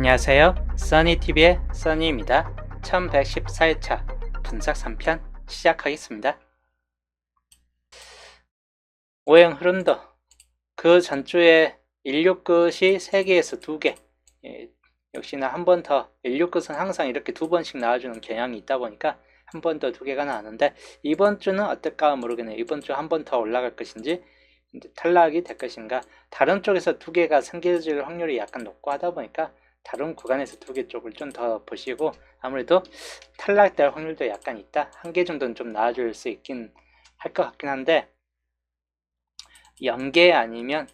안녕하세요. 써니TV의 써니입니다. 1114회차 분석 3편 시작하겠습니다. 오행 흐름도 그 전주에 16끝이 3개에서 2개, 역시나 한 번 더 16끝은 항상 이렇게 2번씩 나와주는 경향이 있다 보니까 한 번 더 2개가 나왔는데, 이번 주는 어떨까 모르겠네요. 이번 주 한 번 더 올라갈 것인지 탈락이 될 것인가. 다른 쪽에서 2개가 생길 확률이 약간 높고 하다 보니까 다른 구간에서 2개 쪽을 좀 더 보시고, 아무래도 탈락될 확률도 약간 있다. 1개 정도는 좀 나와줄 수 있긴 할 것 같긴 한데, 연계 아니면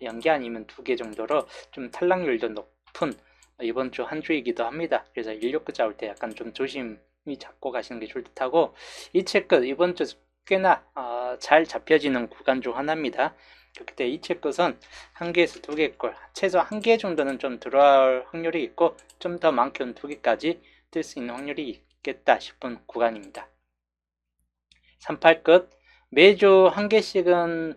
2개 정도로 좀 탈락률도 높은 이번 주 한 주이기도 합니다. 그래서 16끝 잡을 때 약간 좀 조심히 잡고 가시는 게 좋을 듯하고, 이채끝 이번 주 꽤나 잘 잡혀지는 구간 중 하나입니다. 그렇기 때문에 이채끝은 1개에서 2개꼴, 최소 1개 정도는 좀 들어올 확률이 있고, 좀 더 많게는 2개까지 뜰 수 있는 확률이 있겠다 싶은 구간입니다. 38끝 매주 1개씩은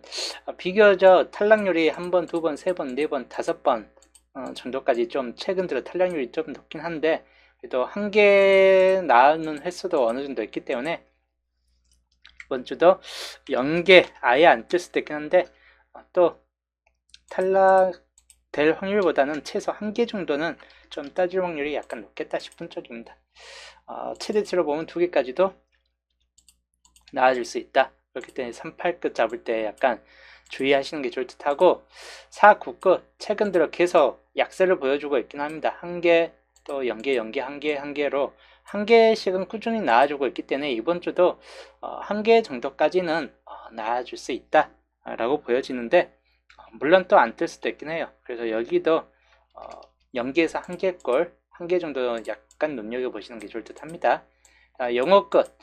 비교적 탈락률이 1번, 2번, 3번, 4번, 5번 정도까지 좀 최근 들어 탈락률이 좀 높긴 한데, 그래도 1개 나오는 횟수도 어느 정도 있기 때문에 이번 주도 0개 아예 안 뜰 수도 있긴 한데, 또 탈락될 확률보다는 최소 1개 정도는 좀 따질 확률이 약간 높겠다 싶은 쪽입니다. 최대치로 보면 2개까지도 나아질 수 있다. 그렇기 때문에 38끝 잡을 때 약간 주의하시는 게 좋을 듯 하고, 49끝 최근 들어 계속 약세를 보여주고 있긴 합니다. 1개, 또 0개, 0개, 1개, 1개로 1개씩은 꾸준히 나와주고 있기 때문에 이번 주도 1개 정도까지는 나와줄 수 있다 라고 보여지는데, 물론 또 안 뜰 수도 있긴 해요. 그래서 여기도 0개에서 1개꼴 1개 정도 약간 눈여겨보시는 게 좋을 듯 합니다. 영어 끝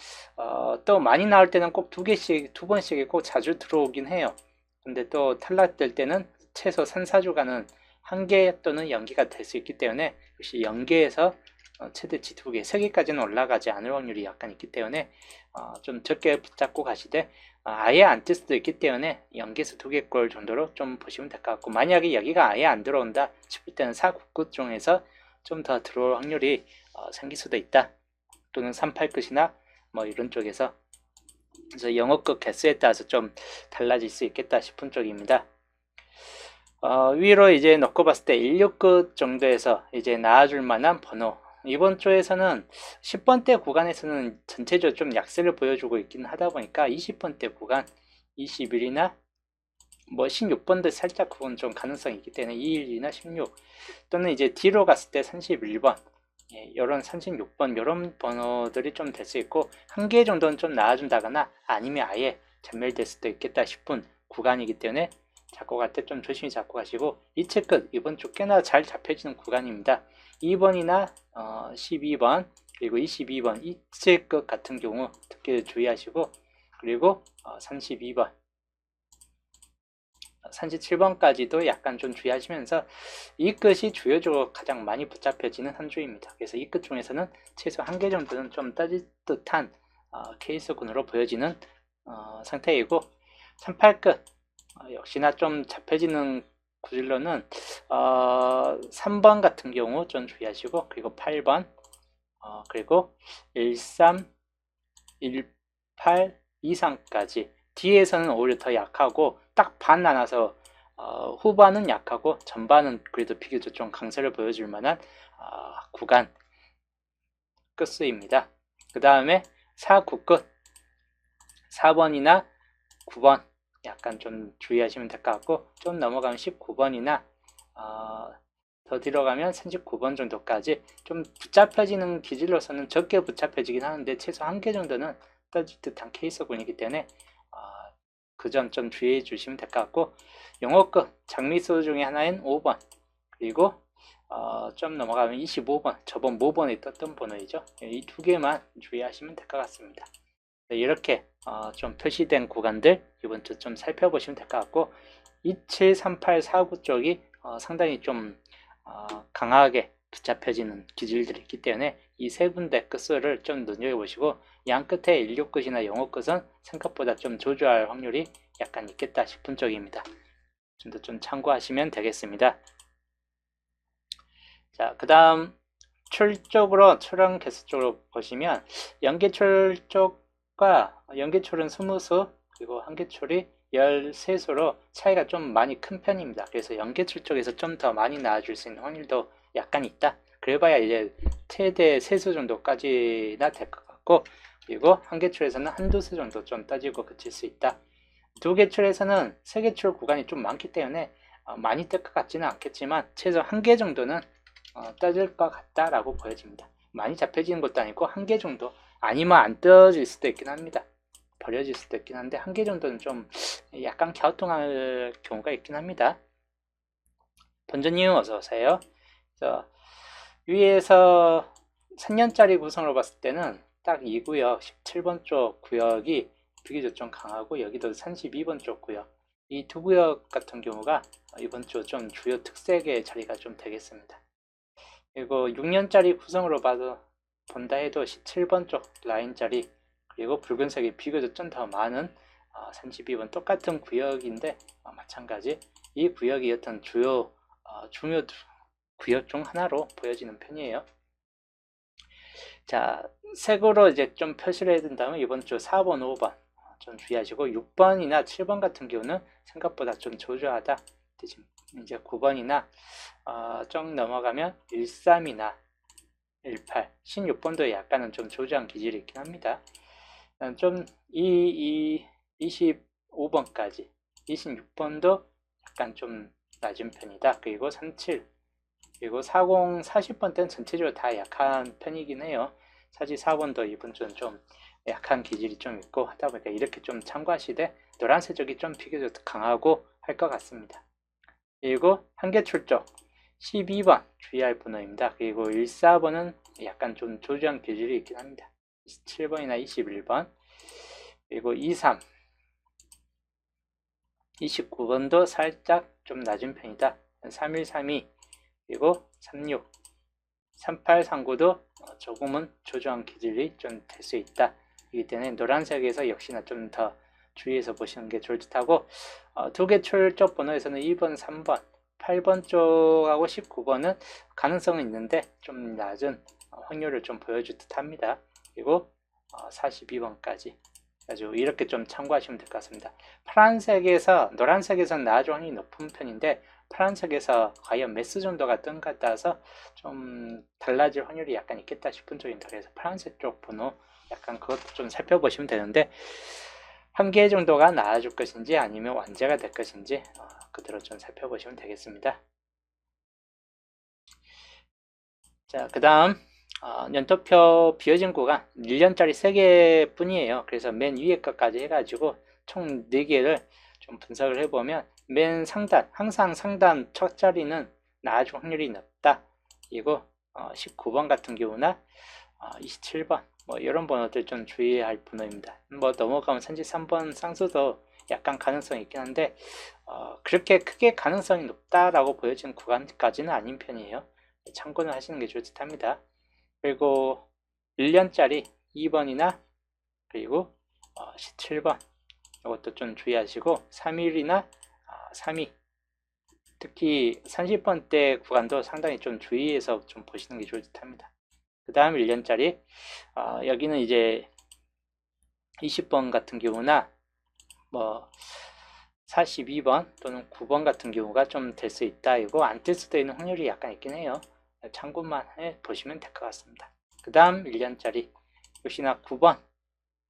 또 많이 나올 때는 꼭 2개씩, 2번씩이 꼭 자주 들어오긴 해요. 근데 또 탈락될 때는 최소 3, 4주간은 1개 또는 0개가 될 수 있기 때문에, 역시 0개에서 최대치 2개, 3개까지는 올라가지 않을 확률이 약간 있기 때문에 좀 적게 붙잡고 가시되, 아예 안 뜰 수도 있기 때문에 0개에서 2개꼴 정도로 좀 보시면 될 것 같고, 만약에 여기가 아예 안 들어온다 싶을 때는 4, 9끝 중에서 좀 더 들어올 확률이 생길 수도 있다. 또는 38끝이나 뭐 이런 쪽에서. 그래서 영어끝 개수에 따라서 좀 달라질 수 있겠다 싶은 쪽입니다. 위로 이제 놓고 봤을 때 16끝 정도에서 이제 나와줄 만한 번호, 이번 주에서는 10번대 구간에서는 전체적으로 좀 약세를 보여주고 있긴 하다 보니까 20번대 구간 21이나 뭐 16번도 살짝 그건 좀 가능성이 있기 때문에 21이나 16, 또는 이제 뒤로 갔을 때 31번, 이런 36번 이런 번호들이 좀 될 수 있고, 1개 정도는 좀 나와준다거나 아니면 아예 전멸될 수도 있겠다 싶은 구간이기 때문에 잡고 갈 때 좀 조심히 잡고 가시고, 이체 끝 이번 주 꽤나 잘 잡혀지는 구간입니다. 2번이나 12번 그리고 22번 이체 끝 같은 경우 특히 주의하시고, 그리고 32번 37번까지도 약간 좀 주의하시면서, 이 끝이 주요적으로 가장 많이 붙잡혀지는 한 주입니다. 그래서 이 끝 중에서는 최소 1개 정도는 좀 따질 듯한 케이스군으로 보여지는 상태이고, 38끝 역시나 좀 잡혀지는 구질로는 3번 같은 경우 좀 주의하시고, 그리고 8번 그리고 13, 18 이상까지, 뒤에서는 오히려 더 약하고 딱 반 나눠서 후반은 약하고 전반은 그래도 비교적 좀 강세를 보여줄 만한 구간 끝수입니다. 그 다음에 4, 9끝 4번이나 9번 약간 좀 주의하시면 될 것 같고, 좀 넘어가면 19번이나 더 들어가면 39번 정도까지 좀 붙잡혀지는 기질로서는 적게 붙잡혀지긴 하는데, 최소 1개 정도는 떠질 듯한 케이스군이기 때문에 그 점 좀 주의해 주시면 될 것 같고, 영어끝 장미수 중에 하나인 5번, 그리고 좀 넘어가면 25번, 저번 모번에 떴던 번호이죠. 이 2개만 주의하시면 될 것 같습니다. 이렇게 좀 표시된 구간들 이번 주 좀 살펴보시면 될 것 같고, 27, 38, 49 쪽이 상당히 좀 강하게 붙잡혀지는 기질들이 있기 때문에 이 세 군데 끝수를 좀 눈여겨보시고, 양 끝에 16끝이나 영어 끝은 생각보다 좀 조조할 확률이 약간 있겠다 싶은 쪽입니다. 좀 더 좀 참고하시면 되겠습니다. 자, 그 다음 출 쪽으로, 출항 개수 쪽으로 보시면 연계출 쪽과 연계출은 20수, 그리고 한계출이 13수로 차이가 좀 많이 큰 편입니다. 그래서 연계출 쪽에서 좀 더 많이 나와줄 수 있는 확률도 약간 있다. 그래봐야 이제 최대 3수 정도까지나 될 것 같고, 그리고 한계출에서는 한두 수 정도 좀 따지고 그칠 수 있다. 두 개출에서는 세 개출 구간이 좀 많기 때문에 많이 뜰 것 같지는 않겠지만 최소 한 개 정도는 떠질 것 같다라고 보여집니다. 많이 잡혀지는 것도 아니고 한 개 정도, 아니면 안 떠질 수도 있긴 합니다. 버려질 수도 있긴 한데 한 개 정도는 좀 약간 갸우뚱할 경우가 있긴 합니다. 번전님 어서 오세요. 위에서 3년짜리 구성으로 봤을 때는 딱 이 구역 17번 쪽 구역이 비교적 좀 강하고, 여기도 32번 쪽 구역, 이 두 구역 같은 경우가 이번 주 좀 주요 특색의 자리가 좀 되겠습니다. 그리고 6년짜리 구성으로 본다 해도 17번 쪽 라인 자리, 그리고 붉은색이 비교적 좀 더 많은 32번 똑같은 구역인데 마찬가지 이 구역이 어떤 주요 중요 구역 중 하나로 보여지는 편이에요. 자, 색으로 이제 좀 표시를 해야 된다면 이번 주 4번, 5번 좀 주의하시고, 6번이나 7번 같은 경우는 생각보다 좀 조조하다. 이제 9번이나 좀 넘어가면 13이나 18, 16번도 약간은 좀 조조한 기질이 있긴 합니다. 좀 25번까지 26번도 약간 좀 낮은 편이다. 그리고 37, 그리고 40, 40번 때는 전체적으로 다 약한 편이긴 해요. 사실 4번도 이번 주는 좀 약한 기질이 좀 있고 하다 보니까 이렇게 좀 참고하시되, 노란색 쪽이 좀 비교적 강하고 할 것 같습니다. 그리고 한계출 쪽 12번 주의할 번호입니다. 그리고 14번은 약간 좀 조주한 기질이 있긴 합니다. 27번이나 21번, 그리고 23, 29번도 살짝 좀 낮은 편이다. 31, 32, 그리고 36, 38, 39도 조금은 조조한 기질이 좀 될 수 있다. 이기 때문에 노란색에서 역시나 좀 더 주의해서 보시는 게 좋을 듯 하고, 두 개 출적 번호에서는 2번, 3번, 8번 쪽하고 19번은 가능성은 있는데 좀 낮은 확률을 좀 보여줄 듯 합니다. 그리고 42번까지 아주 이렇게 좀 참고하시면 될 것 같습니다. 파란색에서 노란색에서는 나아주 확률이 높은 편인데, 파란색에서 과연 몇 수 정도가 뜬가 따라서 좀 달라질 확률이 약간 있겠다 싶은 쪽입니다. 그래서 파란색 쪽 번호 약간 그것도 좀 살펴보시면 되는데, 한 개 정도가 나아질 것인지 아니면 완제가 될 것인지 그대로 좀 살펴보시면 되겠습니다. 자, 그 다음 연도표 비어진 구간 1년짜리 3개 뿐이에요. 그래서 맨 위에 것까지 해가지고 총 4개를 좀 분석을 해보면, 맨 상단, 항상 상단 첫 자리는 나아질 확률이 높다. 그리고 19번 같은 경우나 27번 뭐 이런 번호들 좀 주의할 번호입니다. 뭐 넘어가면 33번 쌍수도 약간 가능성이 있긴 한데 그렇게 크게 가능성이 높다라고 보여지는 구간까지는 아닌 편이에요. 참고는 하시는 게 좋을 듯 합니다. 그리고 1년짜리 2번이나 그리고 17번 이것도 좀 주의하시고, 3일이나 3위, 특히 30번대 구간도 상당히 좀 주의해서 좀 보시는 게 좋을 듯 합니다. 그 다음 1년짜리 여기는 이제 20번 같은 경우나 뭐 42번 또는 9번 같은 경우가 좀 될 수 있다. 이거 안 뜰 수도 있는 확률이 약간 있긴 해요. 참고만 해 보시면 될 것 같습니다. 그 다음 1년짜리 역시나 9번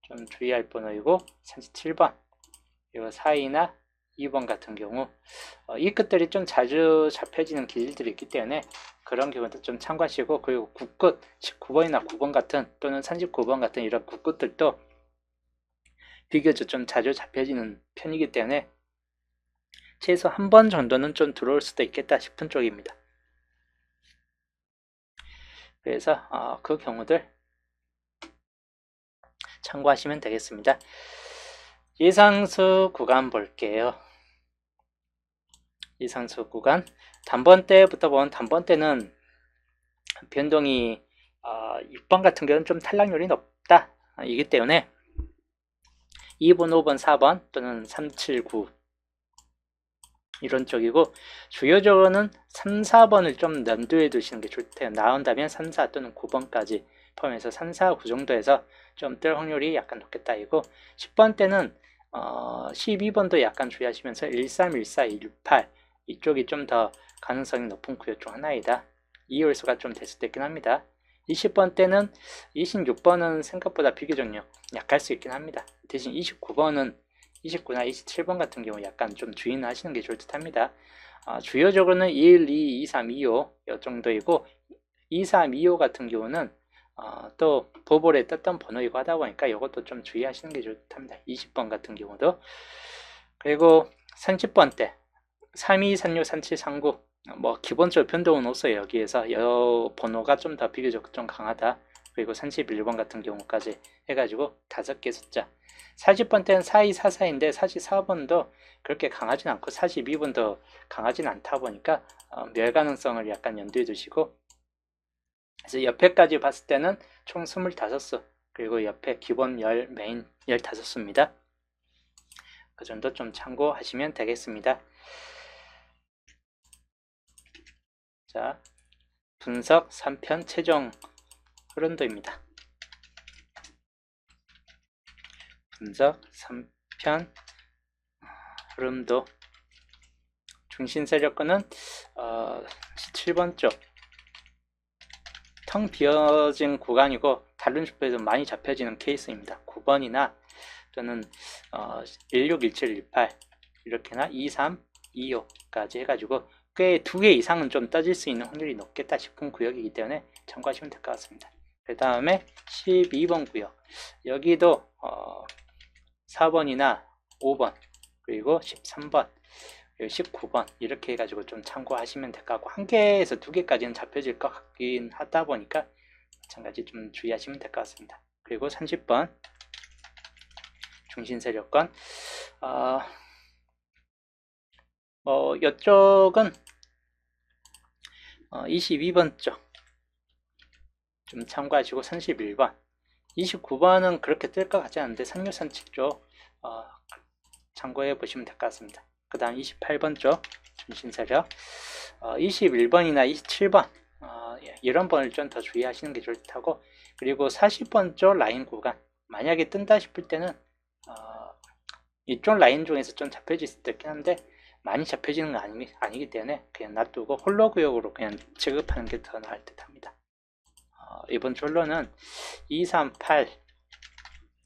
좀 주의할 번호이고, 37번 그리고 4위나 2번 같은 경우 이 끝들이 좀 자주 잡혀지는 기질들이 있기 때문에 그런 경우도 좀 참고하시고, 그리고 굳끝 19번이나 9번 같은 또는 39번 같은 이런 굳끝들도 비교적 좀 자주 잡혀지는 편이기 때문에 최소 한 번 정도는 좀 들어올 수도 있겠다 싶은 쪽입니다. 그래서 그 경우들 참고하시면 되겠습니다. 예상수 구간 볼게요. 예상수 구간 단번대부터 보면, 단번대는 변동이 6번 같은 경우는 좀 탈락률이 높다. 이기 때문에 2번, 5번, 4번 또는 3, 7, 9 이런 쪽이고, 주요적으로는 3, 4번을 좀 염두에 두시는 게 좋대요. 나온다면 3, 4 또는 9번까지 포함해서 3, 4, 9 정도에서 좀 뜰 확률이 약간 높겠다 이고, 10번 때는 12번도 약간 주의하시면서 13, 14, 18 이쪽이 좀 더 가능성이 높은 구요 중 하나이다. 2홀수가 좀 될 수도 있긴 합니다. 20번 때는 26번은 생각보다 비교적 약할 수 있긴 합니다. 대신 29번은 29나 27번 같은 경우 약간 좀 주의는 하시는 게 좋을 듯 합니다. 주요적으로는 1, 2, 2, 3, 2, 5 이 정도이고, 2, 3, 2, 5 같은 경우는 또 보볼에 떴던 번호이고 하다 보니까 이것도 좀 주의하시는 게 좋을 듯 합니다. 20번 같은 경우도. 그리고 30번 때 32, 36, 37, 39 뭐 기본적으로 변동은 없어요. 여기에서 이 번호가 좀 더 비교적 좀 강하다. 그리고 31번 같은 경우까지 해가지고 5개 숫자. 40번 때는 42, 44인데 44번도 그렇게 강하진 않고 42번도 강하진 않다 보니까 멸 가능성을 약간 염두에 두시고, 그래서 옆에까지 봤을 때는 총 25수, 그리고 옆에 기본 열, 메인 15수입니다. 그 정도 좀 참고하시면 되겠습니다. 자, 분석 3편 최종 흐름도입니다. 분석 3편 흐름도 중심 세력권은 17번 쪽 텅 비어진 구간이고 다른 슈퍼에서 많이 잡혀지는 케이스입니다. 9번이나 또는 16, 17, 18 이렇게나 23, 25까지 해가지고 꽤 2개 이상은 좀 떠질 수 있는 확률이 높겠다 싶은 구역이기 때문에 참고하시면 될 것 같습니다. 그 다음에 12번 구역, 여기도 4번이나 5번 그리고 13번 19번 이렇게 해가지고 좀 참고하시면 될 것 같고, 1개에서 2개까지는 잡혀질 것 같긴 하다 보니까 마찬가지 좀 주의하시면 될 것 같습니다. 그리고 30번 중심세력권, 이쪽은 22번 쪽 좀 참고하시고, 31번 29번은 그렇게 뜰 것 같지 않은데 3637 쪽 참고해 보시면 될 것 같습니다. 그 다음 28번 쪽 중심세력, 21번이나 27번 이런 번을 좀 더 주의하시는 게 좋을 듯 하고, 그리고 40번 쪽 라인 구간 만약에 뜬다 싶을 때는 이쪽 라인 중에서 좀 잡혀질 수도 있긴 한데 많이 잡혀지는 건 아니기 때문에 그냥 놔두고 홀로 구역으로 그냥 취급하는 게 더 나을 듯 합니다. 이번 홀로는 2, 3, 8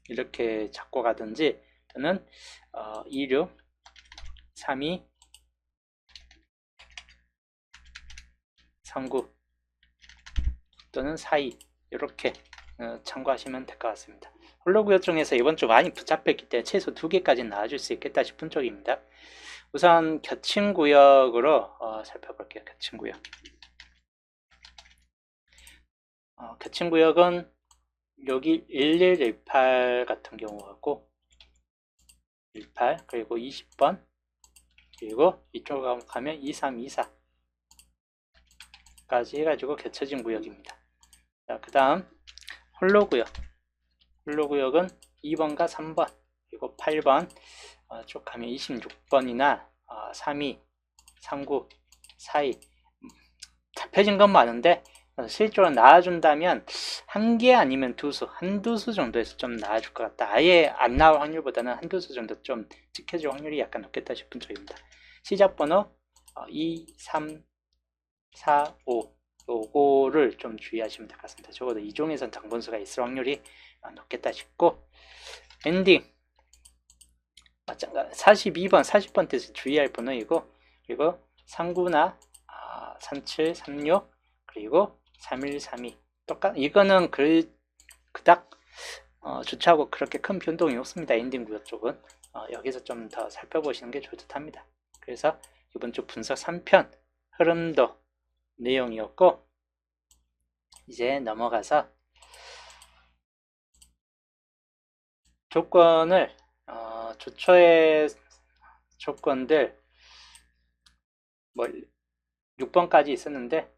이렇게 잡고 가든지, 또는 2, 6, 3, 2, 3, 9 또는 4, 2 이렇게 참고하시면 될 것 같습니다. 홀로 구역 중에서 이번 주 많이 붙잡혔기 때문에 최소 2개까지는 나와줄 수 있겠다 싶은 쪽입니다. 우선 겹친 구역으로 살펴볼게요. 겹친 구역. 겹친 구역은 여기 1118 같은 경우하고 18 그리고 20번 그리고 이쪽으로 가면 2324 까지 해가지고 겹쳐진 구역입니다. 자, 그 다음 홀로 구역. 홀로 구역은 2번과 3번 그리고 8번 쭉 가면 26번이나 32, 39, 42 잡혀진 건 많은데 실제로 나와준다면 1개 아니면 2수, 한두 수 정도에서 좀 나와줄 것 같다. 아예 안 나올 확률보다는 한두 수 정도 좀 지켜줄 확률이 약간 높겠다 싶은 쪽입니다. 시작 번호 2, 3, 4, 5 요거를 좀 주의하시면 될 것 같습니다. 적어도 이 중에선 정분수가 있을 확률이 높겠다 싶고, 엔딩 마찬가지 42번, 40번 때 주의할 번호이고, 그리고 39나 37, 36 그리고 31, 32 이거는 그닥 주차하고 그렇게 큰 변동이 없습니다. 엔딩 구역 쪽은 여기서 좀 더 살펴보시는 게 좋을 듯 합니다. 그래서 이번 주 분석 3편 흐름도 내용이었고, 이제 넘어가서 조건을 조초의 조건들 뭐 6번까지 있었는데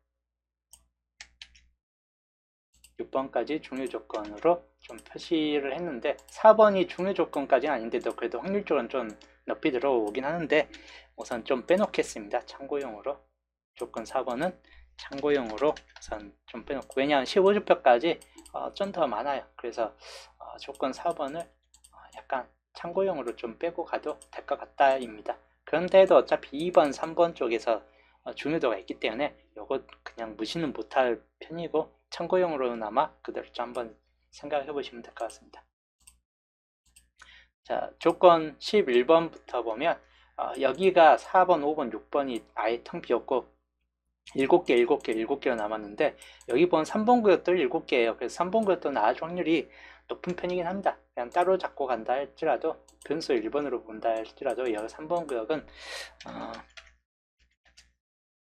6번까지 중요 조건으로 좀 표시를 했는데, 4번이 중요 조건까지는 아닌데도 그래도 확률적으로는 좀 높이 들어오긴 하는데 우선 좀 빼놓겠습니다. 참고용으로. 조건 4번은 참고용으로 우선 좀 빼놓고, 왜냐하면 15주표까지 좀 더 많아요. 그래서 조건 4번을 약간 참고용으로 좀 빼고 가도 될 것 같다입니다. 그런데도 어차피 2번, 3번 쪽에서 중요도가 있기 때문에 이것 그냥 무시는 못할 편이고, 참고용으로나마 그대로 좀 한번 생각해 보시면 될 것 같습니다. 자, 조건 11번부터 보면 여기가 4번, 5번, 6번이 아예 텅 비었고 7개로 남았는데, 여기 보면 3번 구역도 7개예요. 그래서 3번 구역도 나아질 확률이 높은 편이긴 합니다. 그냥 따로 잡고 간다 할지라도, 변수 1번으로 본다 할지라도 여기 3번 구역은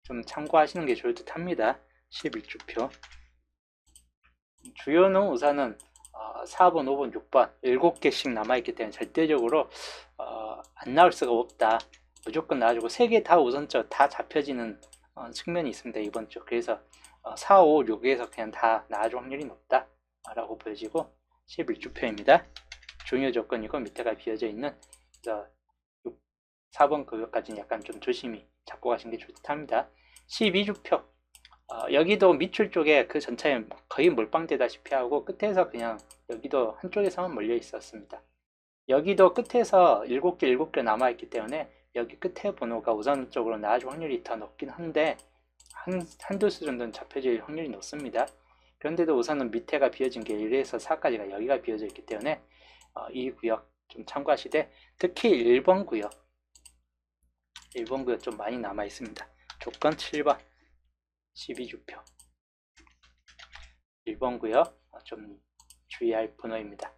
좀 참고하시는 게 좋을 듯 합니다. 11주표. 주요는 우선은 4번, 5번, 6번 7개씩 남아있기 때문에 절대적으로 안 나올 수가 없다. 무조건 나와주고 3개 다 우선적 다 잡혀지는 측면이 있습니다. 이번 주. 그래서 4, 5, 6에서 그냥 다 나와줄 확률이 높다 라고 보여지고 11주표입니다. 중요 조건이고 밑에가 비어져 있는, 그래서 4번 그것까지는 약간 좀 조심히 잡고 가시는 게 좋답니다. 12주표. 여기도 밑줄 쪽에 그 전체에 거의 몰빵되다시피 하고 끝에서 그냥 여기도 한쪽에서만 몰려 있었습니다. 여기도 끝에서 7개 남아있기 때문에 여기 끝에 번호가 우선적으로 나아질 확률이 더 높긴 한데 한두 수 정도는 잡혀질 확률이 높습니다. 그런데도 우선은 밑에가 비어진 게 1에서 4까지가 여기가 비어져 있기 때문에 이 구역 좀 참고하시되, 특히 1번 구역 좀 많이 남아 있습니다. 조건 7번 12주표 1번 구역 좀 주의할 번호입니다.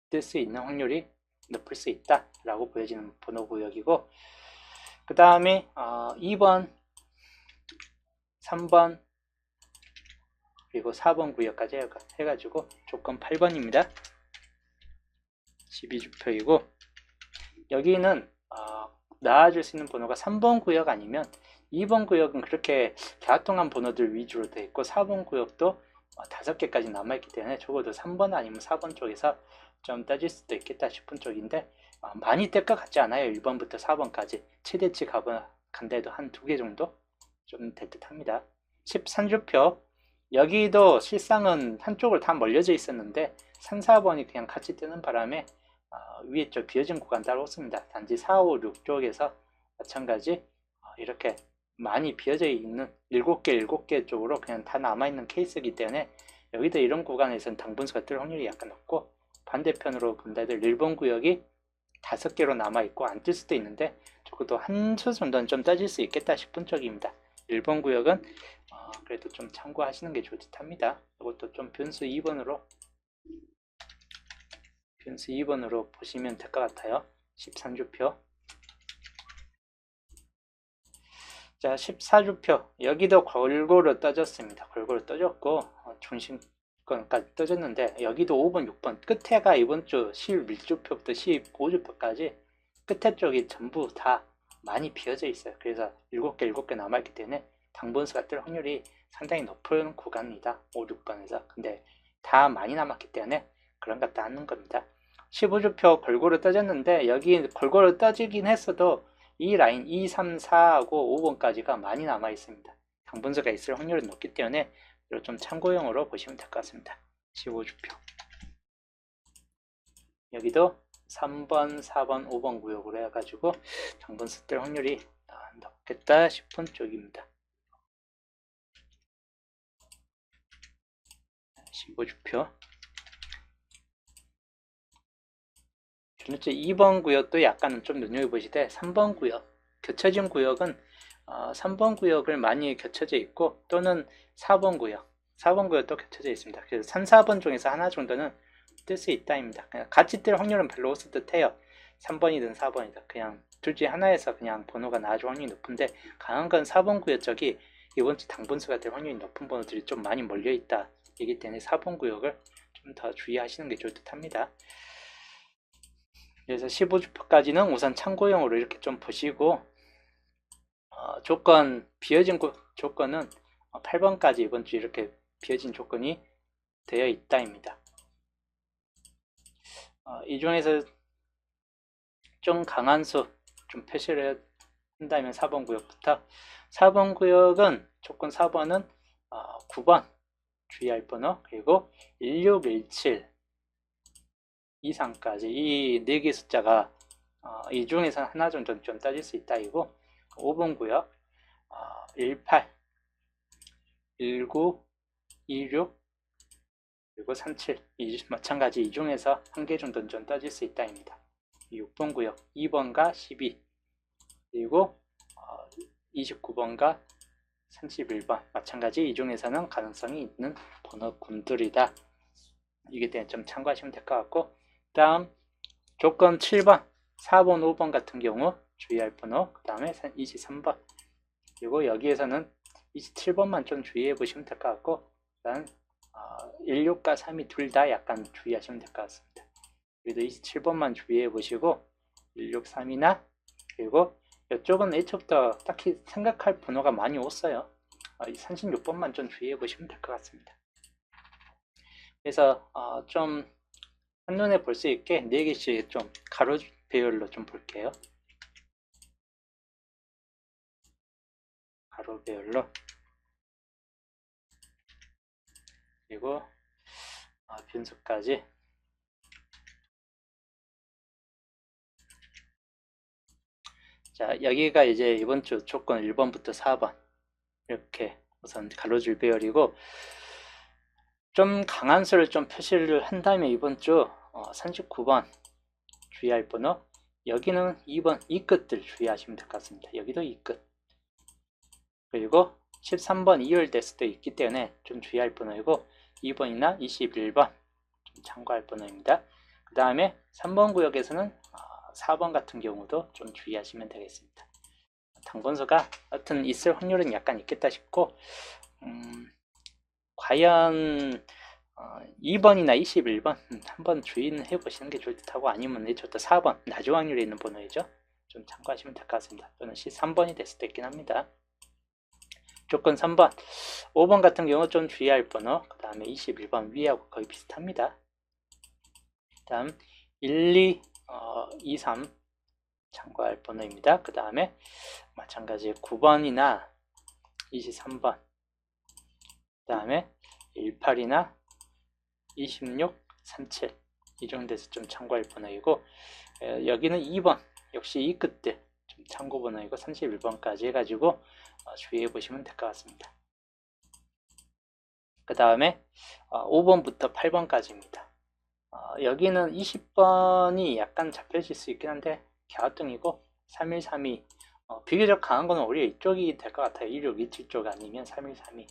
뜰 수 있는 확률이 높을 수 있다 라고 보여지는 번호 구역이고, 그 다음에 2번, 3번 그리고 4번 구역까지 해가지고 조건 8번입니다. 12주표이고, 여기는 나와줄 수 있는 번호가 3번 구역 아니면 2번 구역은 그렇게 개화통한 번호들 위주로 되어 있고, 4번 구역도 5개까지 남아있기 때문에 적어도 3번 아니면 4번 쪽에서 좀 따질 수도 있겠다 싶은 쪽인데, 많이 뗄 것 같지 않아요. 1번부터 4번까지 최대치 간데도 한 2개 정도 좀 될 듯 합니다. 13주표. 여기도 실상은 한쪽을 다 멀려져 있었는데 3, 4번이 그냥 같이 뜨는 바람에 위에 쪽 비어진 구간 따로 없습니다. 단지 4, 5, 6 쪽에서 마찬가지 이렇게 많이 비어져 있는 7개 쪽으로 그냥 다 남아있는 케이스이기 때문에 여기도 이런 구간에서는 당분수가 뜰 확률이 약간 높고, 반대편으로 본다 해도 1번 구역이 5개로 남아있고 안 뜰 수도 있는데 적어도 한 수 정도는 좀 따질 수 있겠다 싶은 쪽입니다. 1번 구역은 그래도 좀 참고하시는 게 좋을 듯 합니다. 이것도 좀 변수 2번으로 보시면 될 것 같아요. 13주표. 자, 14주표. 여기도 골고루 떠졌습니다. 골고루 떠졌고 중심권까지 떠졌는데, 여기도 5번, 6번 끝에가 이번 주 11주표부터 15주표까지 끝에 쪽이 전부 다 많이 비어져 있어요. 그래서 7개 남아있기 때문에 당분수가 뜰 확률이 상당히 높은 구간입니다. 5, 6번에서. 근데 다 많이 남았기 때문에 그런 것 같다 하는 겁니다. 15주표 골고루 떠졌는데, 여기 골고루 떠지긴 했어도 이 라인 2, 3, 4하고 5번까지가 많이 남아 있습니다. 당분수가 있을 확률이 높기 때문에 좀 참고용으로 보시면 될 것 같습니다. 15주표. 여기도 3번, 4번, 5번 구역으로 해가지고 당분수 뜰 확률이 높겠다 싶은 쪽입니다. 15주표. 전체 2번 구역도 약간 좀 눈여겨보시되, 3번 구역, 겹쳐진 구역은 3번 구역을 많이 겹쳐져 있고, 또는 4번 구역도 겹쳐져 있습니다. 그래서 3, 4번 중에서 하나 정도는 뜰 수 있다입니다. 그냥 같이 뜰 확률은 별로 없을 듯해요. 3번이든 4번이든 그냥 둘 중에 하나에서 그냥 번호가 나아질 확률이 높은데, 강한 건 4번 구역 쪽이 이번 주 당분수가 될 확률이 높은 번호들이 좀 많이 몰려있다 이기 때문에 4번 구역을 좀 더 주의하시는 게 좋을 듯 합니다. 그래서 15주표까지는 우선 참고용으로 이렇게 좀 보시고, 비어진 조건은 8번까지 이번 주 이렇게 비어진 조건이 되어 있다입니다. 이 중에서 좀 강한 수 좀 표시를 한다면 4번 구역부터 4번 구역은 조건 4번은 9번 주의할 번호 그리고 1617 이상까지 이 4개 숫자가 이 중에서 하나 정도는 좀 따질 수 있다 이고 5번 구역 18 19 26 그리고 37 마찬가지 이 중에서 한 개 정도는 좀 따질 수 있다 입니다. 6번 구역 2번과 12 그리고 29번과 31번 마찬가지 이 중에서는 가능성이 있는 번호군들이다. 이게 대해 좀 참고하시면 될 것 같고 다음 조건 7번 4번 5번 같은 경우 주의할 번호 그 다음에 23번 그리고 여기에서는 27번만 좀 주의해 보시면 될 것 같고 일단 16과 3이 둘 다 약간 주의하시면 될 것 같습니다. 여기도 27번만 주의해 보시고 16, 3이나 그리고 이쪽은 애초부터 딱히 생각할 번호가 많이 없어요. 36번만 좀 주의해 보시면 될 것 같습니다. 그래서 좀 한눈에 볼 수 있게 4개씩 좀 가로 배열로 좀 볼게요. 가로 배열로 그리고 변수까지 자 여기가 이제 이번 주 조건 1번부터 4번 이렇게 우선 가로줄 배열이고 좀 강한 수를 좀 표시를 한다면 이번 주 39번 주의할 번호 여기는 2번 이 끝들 주의하시면 될 것 같습니다. 여기도 이 끝 그리고 13번 2열 될 수도 있기 때문에 좀 주의할 번호이고 2번이나 21번 좀 참고할 번호입니다. 그 다음에 3번 구역에서는 4번 같은 경우도 좀 주의하시면 되겠습니다. 당번수가 하여튼 있을 확률은 약간 있겠다 싶고 과연 2번이나 21번 한번 주의는 해보시는 게 좋을 듯하고 아니면 저도 4번 낮은 확률이 있는 번호이죠. 좀 참고하시면 될 것 같습니다. 또는 13번이 될 수도 있긴 합니다. 조건 3번 5번 같은 경우 좀 주의할 번호 그 다음에 21번 위하고 거의 비슷합니다. 그 다음 1, 2, 2, 3 참고할 번호입니다. 그 다음에 마찬가지 9번이나 23번 그 다음에 18이나 26, 37 이 정도에서 좀 참고할 번호이고 여기는 2번 역시 이 끝들 좀 참고 번호이고 31번까지 해가지고 주의해 보시면 될 것 같습니다. 그 다음에 5번부터 8번까지입니다. 여기는 20번이 약간 잡혀질 수 있긴 한데 갸우뚱이고 3132 비교적 강한 거는 오히려 이쪽이 될 것 같아요. 1627 쪽 아니면 3132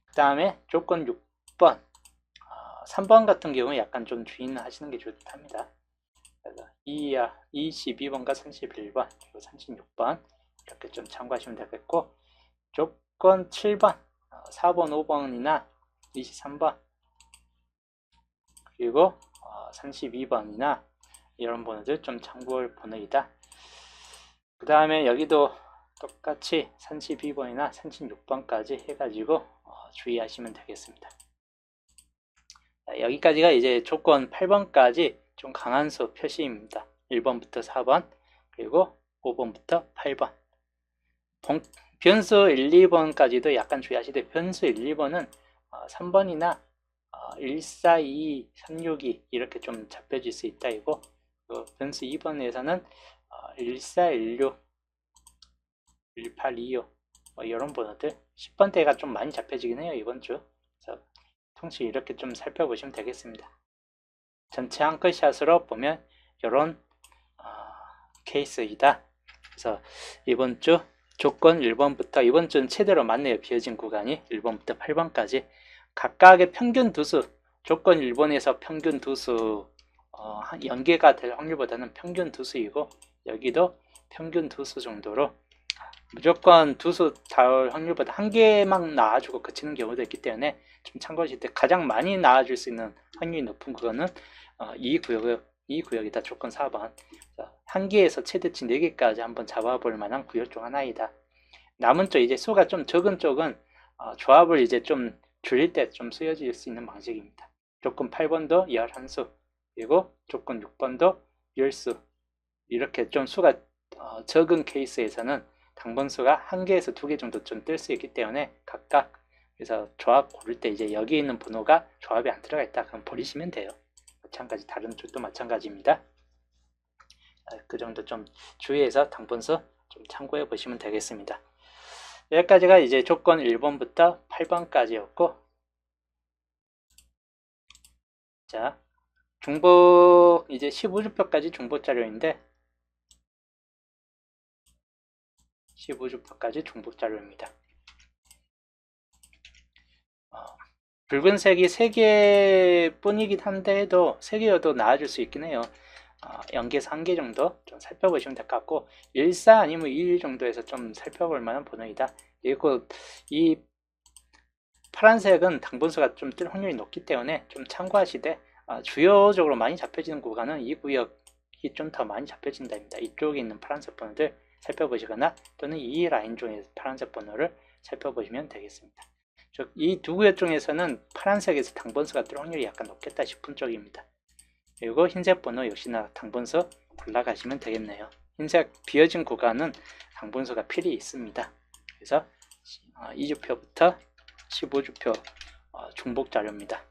그 다음에 조건 6번 3번 같은 경우 약간 좀 주의는 하시는 게 좋을 듯 합니다. 그래서 22번과 31번 그리고 36번 이렇게 좀 참고하시면 되겠고 조건 7번 4번 5번이나 23번 그리고 32번이나 이런 번호들 좀 참고할 번호이다. 그 다음에 여기도 똑같이 32번이나 36번까지 해가지고 주의하시면 되겠습니다. 여기까지가 이제 조건 8번까지 좀 강한 수 표시입니다. 1번부터 4번 그리고 5번부터 8번 변수 1, 2번까지도 약간 주의하시되 변수 1, 2번은 3번이나 1, 4, 2, 3, 6, 2 이렇게 좀 잡혀질 수 있다 이고 변수 2번에서는 1, 4, 1, 6, 1, 8, 2, 5 이런 번호들 10번대가 좀 많이 잡혀지긴 해요 이번 주. 그래서 통치 이렇게 좀 살펴보시면 되겠습니다. 전체 한컷샷으로 보면 이런 케이스이다. 그래서 이번 주 조건 1번부터 이번 주는 최대로 많네요. 비어진 구간이 1번부터 8번까지 각각의 평균 두수 조건 1번에서 평균 두수 연계가 될 확률보다는 평균 두수이고 여기도 평균 두수 정도로 무조건 두수 닿을 확률보다 한 개만 나와주고 그치는 경우도 있기 때문에 좀 참고하실 때 가장 많이 나와줄 수 있는 확률이 높은 그거는 이 구역이다. 조건 4번 한 개에서 최대치 4개까지 한번 잡아볼 만한 구역 중 하나이다. 남은 쪽 이제 수가 좀 적은 쪽은 조합을 이제 좀 줄일 때 좀 쓰여질 수 있는 방식입니다. 조건 8번도 11수 그리고 조건 6번도 10수 이렇게 좀 수가 적은 케이스에서는 당번수가 1개에서 2개 정도 좀 뜰 수 있기 때문에 각각, 그래서 조합 고를 때 이제 여기 있는 번호가 조합이 안 들어가 있다 그럼 버리시면 돼요. 마찬가지 다른 쪽도 마찬가지입니다. 그 정도 좀 주의해서 당번수 좀 참고해 보시면 되겠습니다. 여기까지가 이제 조건 1번부터 8번까지였고, 자, 중복 이제 15주표까지 중복 자료인데 15주표까지 중복 자료입니다. 붉은색이 3개 뿐이긴 한데 해도 3개여도 나아질 수 있긴 해요. 0개에서 1개 정도 좀 살펴보시면 될 것 같고 14 아니면 21 정도에서 좀 살펴볼 만한 번호이다. 그리고 이 파란색은 당분수가 좀 뜰 확률이 높기 때문에 좀 참고하시되 주요적으로 많이 잡혀지는 구간은 이 구역이 좀 더 많이 잡혀진다입니다. 이쪽에 있는 파란색 번호들 살펴보시거나 또는 이 라인 중에 파란색 번호를 살펴보시면 되겠습니다. 즉 이 두 구역 중에서는 파란색에서 당번수가 뜰 확률이 약간 높겠다 싶은 쪽입니다. 그리고 흰색 번호 역시나 당번수 골라가시면 되겠네요. 흰색 비어진 구간은 당번수가 필히 있습니다. 그래서 2주표부터 15주표 중복 자료입니다.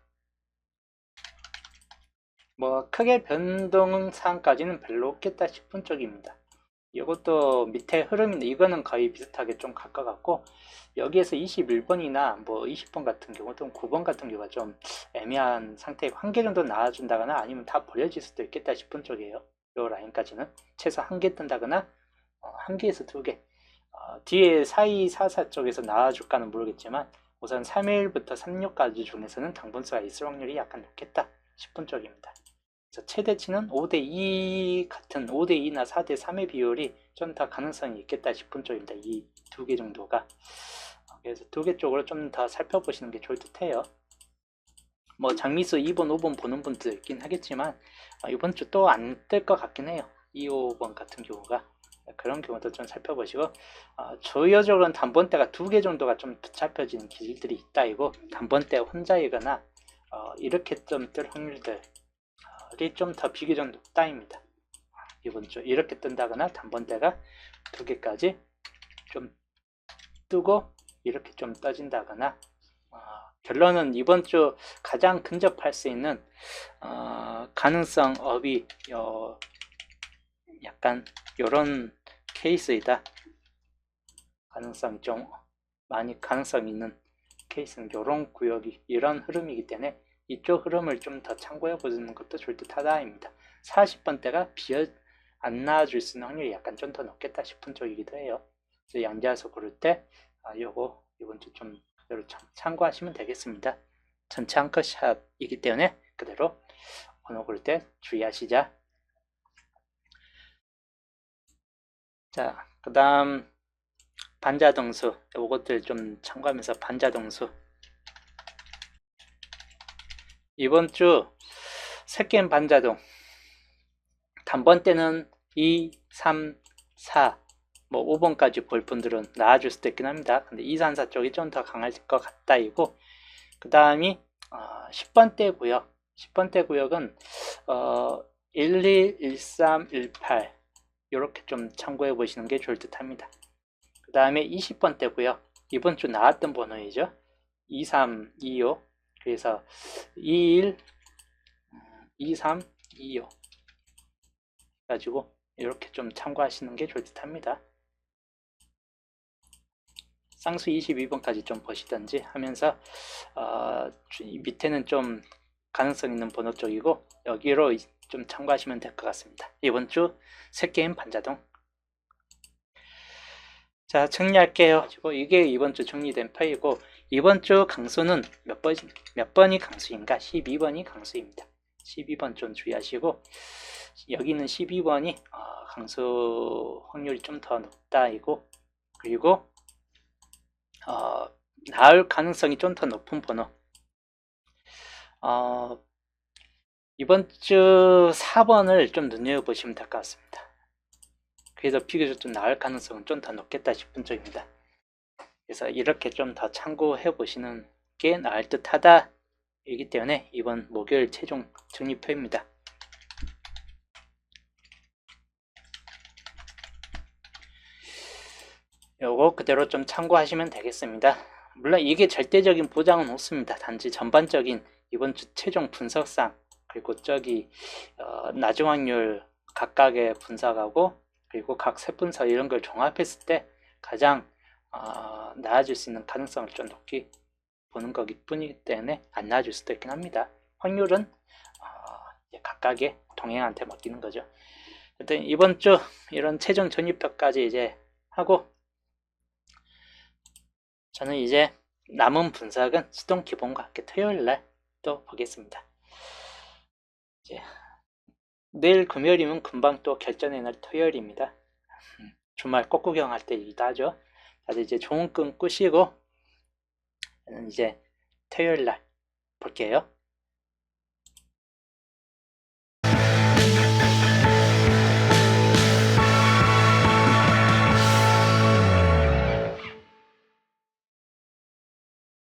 뭐 크게 변동사항까지는 별로 없겠다 싶은 쪽입니다. 이것도 밑에 흐름인데 이거는 거의 비슷하게 좀 갈 것 같고, 여기에서 21번이나 뭐 20번 같은 경우 또는 9번 같은 경우가 좀 애매한 상태이고 1개 정도 나와준다거나 아니면 다 버려질 수도 있겠다 싶은 쪽이에요. 이 라인까지는 최소 1개 뜬다거나 1개에서 2개 뒤에 4244 쪽에서 나와줄까는 모르겠지만 우선 3일부터 36까지 중에서는 당분수가 있을 확률이 약간 높겠다 싶은 쪽입니다. 그래서 최대치는 5대2 같은 5대2나 4대3의 비율이 좀 더 가능성이 있겠다 싶은 쪽입니다. 이 2개 정도가. 그래서 2개 쪽으로 좀 더 살펴보시는 게 좋을 듯 해요. 뭐 장미수 2번, 5번 보는 분도 있긴 하겠지만 이번 주 또 안 뜰 것 같긴 해요. 2, 5번 같은 경우가. 그런 경우도 좀 살펴보시고 주요적으로는 단번대가 2개 정도가 좀 붙잡혀지는 기질들이 있다 이고 단번대 혼자이거나 이렇게 좀 뜰 확률들이 좀 더 비교적 높다입니다. 이번 주 이렇게 뜬다거나 단번대가 2개까지 좀 뜨고 이렇게 좀 떠진다거나 결론은 이번 주 가장 근접할 수 있는 가능성 업이 약간 이런 케이스이다. 가능성이 좀 많이 가능성 있는 케이스는 이런 구역이 이런 흐름이기 때문에 이쪽 흐름을 좀 더 참고해 보는 것도 좋을 듯 하다입니다. 40번대가 안 나와줄 수 있는 확률이 약간 좀 더 높겠다 싶은 쪽이기도 해요. 그래서 양자수 고를 때 요거 이번 주 좀 그대로 참고하시면 되겠습니다. 전체 한컷샷이기 때문에 그대로 번호 고를 때 주의하시자. 자, 그 다음 반자동수 이것들 좀 참고하면서 반자동수 이번 주 새끼엔 반자동 단번대는 2, 3, 4 뭐 5번까지 볼 분들은 나아질 수도 있긴 합니다. 근데 2, 3, 4 쪽이 좀 더 강할 것 같다 이고 그 다음이 10번대 구역 10번대 구역은 1, 2, 1, 3, 1, 8 이렇게 좀 참고해 보시는 게 좋을 듯 합니다. 그 다음에 20번대 구역 이번 주 나왔던 번호이죠. 23, 25 그래서 21, 23, 25 가지고 이렇게 좀 참고하시는 게 좋을 듯 합니다. 쌍수 22번까지 좀 보시던지 하면서 밑에는 좀 가능성 있는 번호 쪽이고 여기로 좀 참고하시면 될 것 같습니다. 이번 주 새게임 반자동 자 정리할게요. 이게 이번 주 정리된 파이고 이번 주 강수는 몇 번이 강수인가? 12번이 강수입니다. 12번 좀 주의하시고 여기는 12번이 강수 확률이 좀 더 높다 이고 그리고 나올 가능성이 좀 더 높은 번호 이번 주 4번을 좀 눈여겨보시면 될 것 같습니다. 그래서 비교적 좀 나올 가능성은 좀 더 높겠다 싶은 쪽입니다. 그래서 이렇게 좀 더 참고해 보시는 게 나을 듯 하다 이기 때문에 이번 목요일 최종 정리표입니다. 그대로 좀 참고하시면 되겠습니다. 물론 이게 절대적인 보장은 없습니다. 단지 전반적인 이번 주 최종 분석상, 그리고 저기 나중 확률 각각의 분석하고, 그리고 각 세분석 이런 걸 종합했을 때 가장 나아질 수 있는 가능성을 좀 높게 보는 거기 뿐이기 때문에 안 나아질 수도 있긴 합니다. 확률은 각각의 동행한테 맡기는 거죠. 일단 이번 주 이런 최종 전입표까지 이제 하고, 저는 이제 남은 분석은 수동 기본과 함께 토요일날 또 보겠습니다. 이제 내일 금요일이면 금방 또 결전의 날 토요일입니다. 주말 꽃구경 할 때이기도 하죠. 다들 이제 좋은 꿈 꾸시고, 저는 이제 토요일날 볼게요.